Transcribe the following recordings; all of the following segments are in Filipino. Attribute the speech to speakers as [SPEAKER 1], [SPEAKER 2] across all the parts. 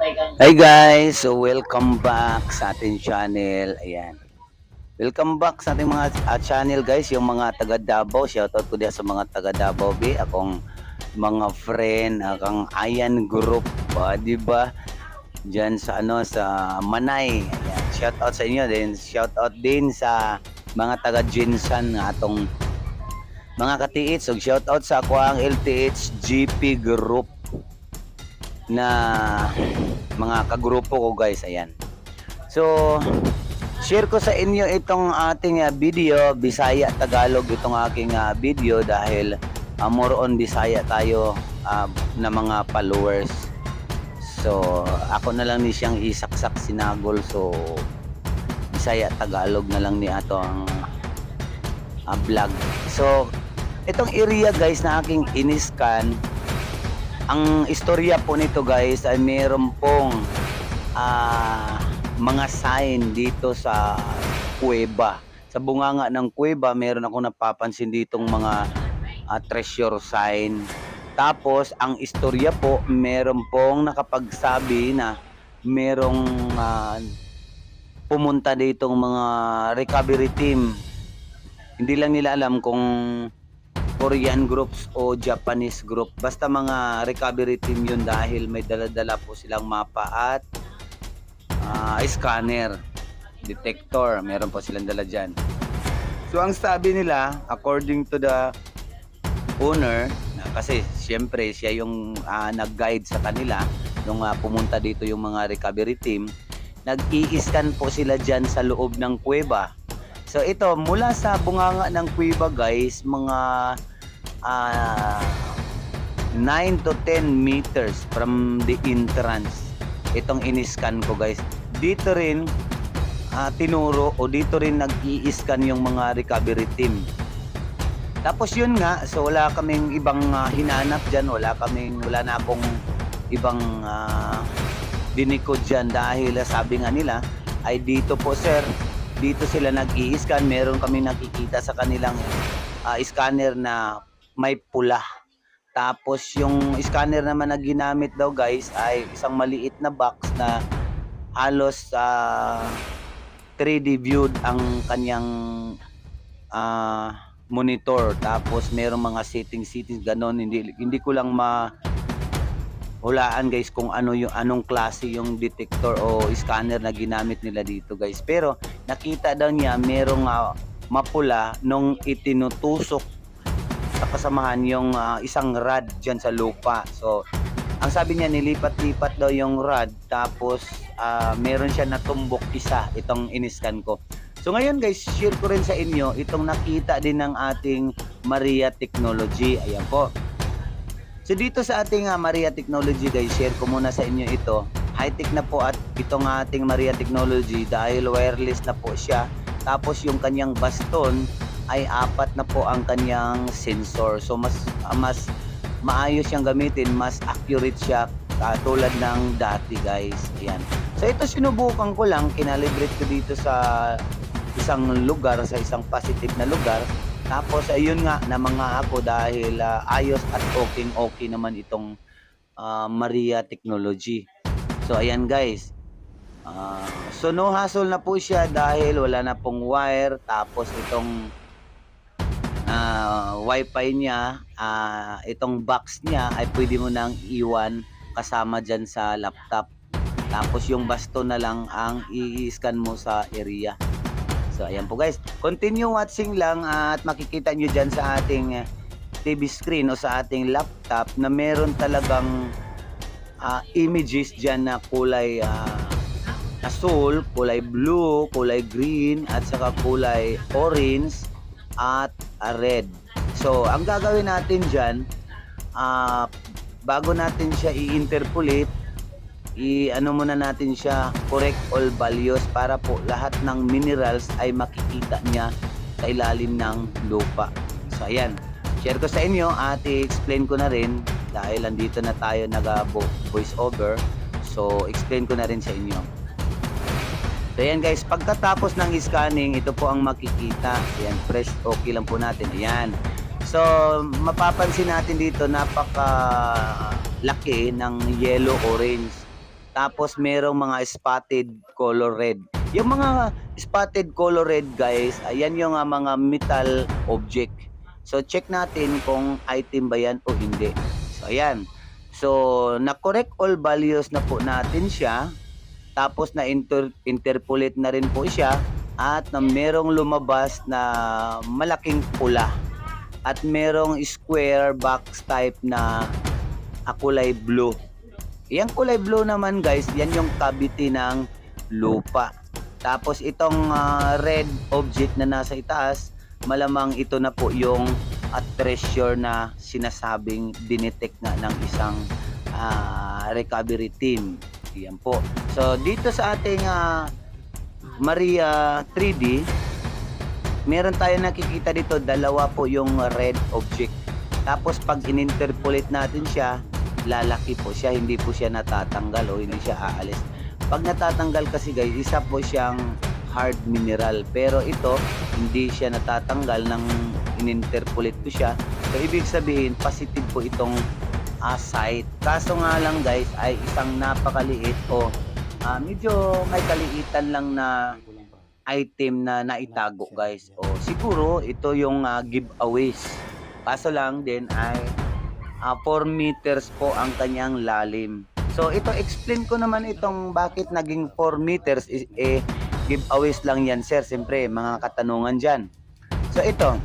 [SPEAKER 1] Hi guys, so welcome back sa ating channel. Ayan. Welcome back sa ating mga channel guys, yung mga taga Davao. Shoutout ko diyan sa mga taga Davao be, akong mga friend, akong Ayan Group, di ba? Diyan sa sa Manay. Ayan. Shoutout sa inyo din. Shoutout din sa mga taga Jinsan nga atong mga katiits. So shoutout sa ako ang LTH GP Group na mga kagrupo ko guys. Ayan. So, share ko sa inyo itong ating video, Bisaya Tagalog itong aking video dahil more on Bisaya tayo na mga followers. So, ako na lang ni siyang isaksak sinagol. So, Bisaya Tagalog na lang ni ato ang vlog. So, itong area guys na aking iniskan, ang istorya po nito guys ay meron pong mga sign dito sa kuweba. Sa bunganga ng kuweba, meron ako napapansin ditong mga treasure sign. Tapos, ang istorya po, meron pong nakapagsabi na merong pumunta ditong mga recovery team. Hindi lang nila alam kung Korean groups o Japanese group. Basta mga recovery team yun dahil may dala-dala po silang mapa at scanner, detector. Meron po silang dala dyan. So ang sabi nila, according to the owner, kasi siyempre siya yung nag-guide sa kanila nung pumunta dito yung mga recovery team, nag-i-scan po sila dyan sa loob ng kuweba. So ito, mula sa bunganga ng kuweba guys, mga 9 to 10 meters from the entrance itong in-scan ko guys. Dito rin tinuro o dito rin nag-i-scan yung mga recovery team. Tapos yun nga, so wala kaming ibang hinanap dyan, wala na akong ibang dinikod dyan dahil sabi nga nila ay dito po sir, dito sila nag-i-scan. Meron kami nakikita sa kanilang scanner na may pula. Tapos yung scanner naman na ginamit daw guys ay isang maliit na box na halos 3D viewed ang kanyang monitor. Tapos merong mga settings ganon. Hindi ko lang hulaan guys kung anong klase yung detector o scanner na ginamit nila dito guys. Pero nakita daw niya merong mapula nung itinutusok sa kasamahan yung isang rod dyan sa lupa. So ang sabi niya nilipat-lipat daw yung rod, tapos meron siya natumbok isa itong iniskan ko. So ngayon guys, share ko rin sa inyo itong nakita din ng ating Maria Technology. Ayan po. So dito sa ating Maria Technology guys, share ko muna sa inyo ito. High-tech na po at itong ating Maria Technology dahil wireless na po siya. Tapos yung kanyang baston ay 4 na po ang kanyang sensor. So mas maayos siyang gamitin, mas accurate siya tulad ng dati guys. Ayan. So ito sinubukan ko lang, kinalibrate ko dito sa isang lugar, sa isang positive na lugar. Tapos ayun nga na mga ako dahil ayos at okay naman itong Maria Technology. So ayan guys. So no hassle na po siya dahil wala na pong wire. Tapos itong wifi niya, itong box niya ay pwede mo nang iwan kasama dyan sa laptop. Tapos yung baston na lang ang i-scan mo sa area. So ayan po guys, continue watching lang at makikita nyo dyan sa ating TV screen o sa ating laptop na meron talagang images dyan na kulay asul, kulay blue, kulay green at saka kulay orange at red. So ang gagawin natin dyan, bago natin siya i-interpolate, muna natin siya correct all values para po lahat ng minerals ay makikita niya sa ilalim ng lupa. So ayan, share ko sa inyo at i-explain ko na rin dahil andito na tayo voice over. So explain ko na rin sa inyo. So ayan guys, pagkatapos ng scanning, ito po ang makikita. Ayan, press okay lang po natin. Ayan. So mapapansin natin dito napaka laki ng yellow orange. Tapos merong mga spotted color red. Yung mga spotted color red guys, ayan yung mga metal object. So check natin kung item ba yan o hindi. So ayan. So na-correct all values na po natin siya. Tapos na interpolate na rin po siya at na merong lumabas na malaking pula at merong square box type na kulay blue. Yang kulay blue naman guys, yan yung cavity ng lupa. Tapos itong red object na nasa itaas, malamang ito na po yung treasure na sinasabing dinetect na ng isang recovery team. Yan po. So dito sa ating Maria 3D, meron tayo nakikita dito, dalawa po yung red object. Tapos pag in-interpolate natin siya, lalaki po siya, hindi po siya natatanggal o hindi siya aalis. Pag natatanggal kasi guys, isa po siyang hard mineral, pero ito hindi siya natatanggal ng in-interpolate ko siya. So ibig sabihin positive po itong site. Kaso nga lang guys ay isang napakaliit o medyo may kaliitan lang na item na naitago guys. O siguro ito yung giveaways. Kaso lang din ay 4 meters po ang kanyang lalim. So ito explain ko naman itong bakit naging 4 meters giveaways lang yan sir. Siyempre mga katanungan dyan. So ito,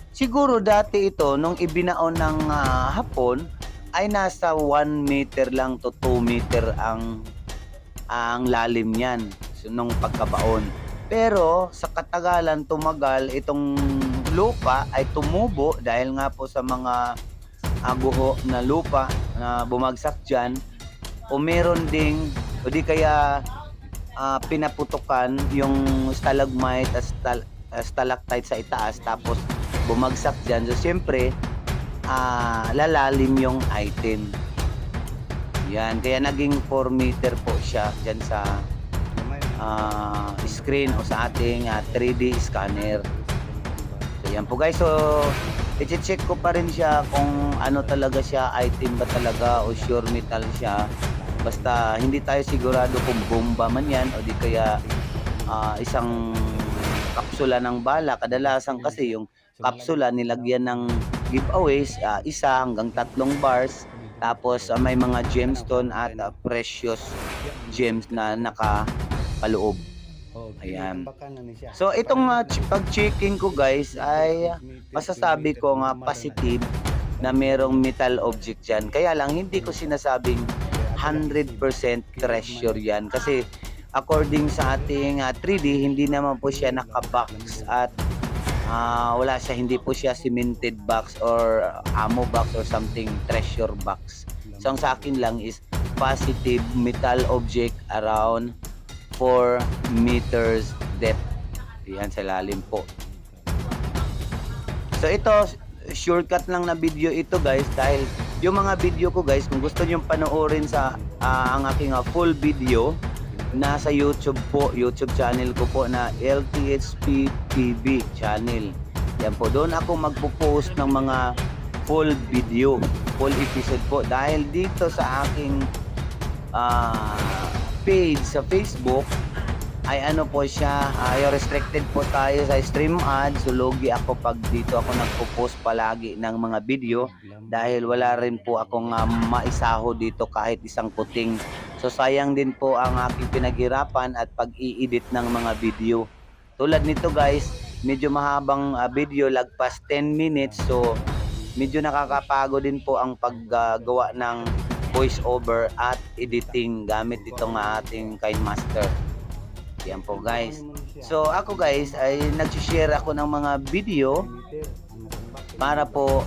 [SPEAKER 1] siguro dati ito nung ibinaon ng hapon ay nasa 1 meter lang to 2 meter ang lalim niyan nung pagkabaon. Pero sa katagalan tumagal itong lupa ay tumubo dahil nga po sa mga guho na lupa na bumagsak dyan o meron ding o di kaya pinaputukan yung stalagmite at stalactite sa itaas tapos bumagsak dyan. So siyempre lalalim yung item. Yan, kaya naging 4 meter po siya dyan sa screen o sa ating 3D scanner. So yan po guys. So i-check ko pa rin siya kung ano talaga siya, item ba talaga o sure metal siya. Basta hindi tayo sigurado kung bomba man yan o di kaya isang kapsula ng bala. Kadalasan kasi yung kapsula nilagyan ng giveaways, 1 hanggang 3 bars. Tapos may mga gemstone at precious gems na nakapaloob. Ayan. So itong pag-checking ko guys ay masasabi ko nga positive na merong metal object yan. Kaya lang hindi ko sinasabing 100% treasure yan. Kasi according sa ating 3D, hindi naman po siya nakabox at wala siya, hindi po siya cemented box or ammo box or something treasure box. So ang sa akin lang is positive metal object around 4 meters depth. Yan sa lalim po. So ito, shortcut lang na video ito guys, dahil yung mga video ko guys, kung gusto nyo panoorin sa ang aking full video, nasa YouTube po, YouTube channel ko po na LTHP TV channel. Yan po, doon ako magpo-post ng mga full video, full episode po, dahil dito sa aking page sa Facebook ay ano po siya, restricted po tayo sa stream ads. So logi ako pag dito ako nagpo-post palagi ng mga video, dahil wala rin po akong maisaho dito kahit isang kuting. So sayang din po ang aking pinaghirapan at pag-i-edit ng mga video. Tulad nito guys, medyo mahabang video, lagpas 10 minutes. So medyo nakakapagod din po ang paggawa ng voice over at editing gamit itong ating KineMaster. Yan po guys. So ako guys ay nag-share ako ng mga video para po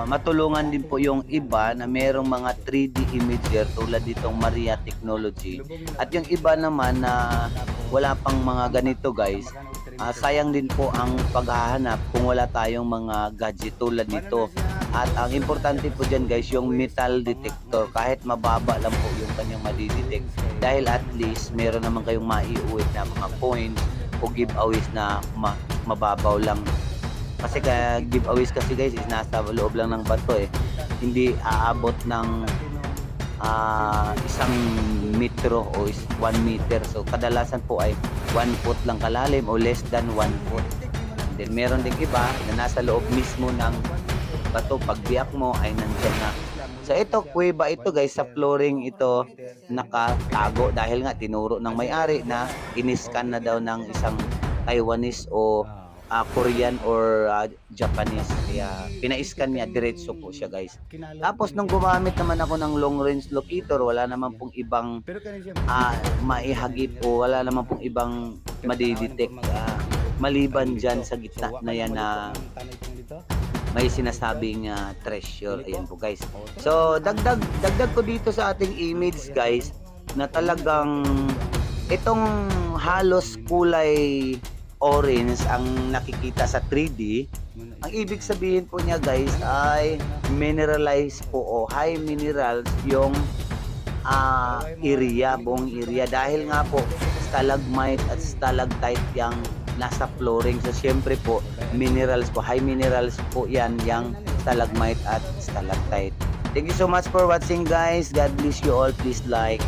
[SPEAKER 1] matulungan din po yung iba na merong mga 3D imager tulad ditong Maria Technology. At yung iba naman na wala pang mga ganito guys, sayang din po ang paghahanap kung wala tayong mga gadget tulad nito. At ang importante po dyan guys, yung metal detector, kahit mababa lang po yung kanyang madidetect, dahil at least meron naman kayong maiuwi na mga points o giveaways na mababaw lang. Kasi giveaways kasi guys is nasa loob lang ng bato hindi aabot ng isang metro o 1 meter. So kadalasan po ay 1 foot lang kalalim o less than 1 foot. Then meron din iba na nasa loob mismo ng bato. Pag biyak mo ay nandiyan na. So ito, kuweba ito guys, sa flooring ito nakatago dahil nga tinuro ng may-ari na iniskan na daw ng isang Taiwanese o Korean or Japanese. Kaya pina-scan niya, diretso po siya guys. Tapos nung gumamit naman ako ng long range locator, wala naman pong ibang maihagip o wala naman pong ibang madidetect maliban dyan sa gitna na yan na may sinasabing treasure. Ayan po guys. So dagdag ko dito sa ating image guys na talagang itong halos kulay orange ang nakikita sa 3D. Ang ibig sabihin po niya guys ay mineralized po o high minerals yung area, buong area, dahil nga po stalagmite at stalactite yung nasa flooring. So syempre po minerals po, high minerals po yan, yung stalagmite at stalactite. Thank you so much for watching guys. God bless you all. Please like,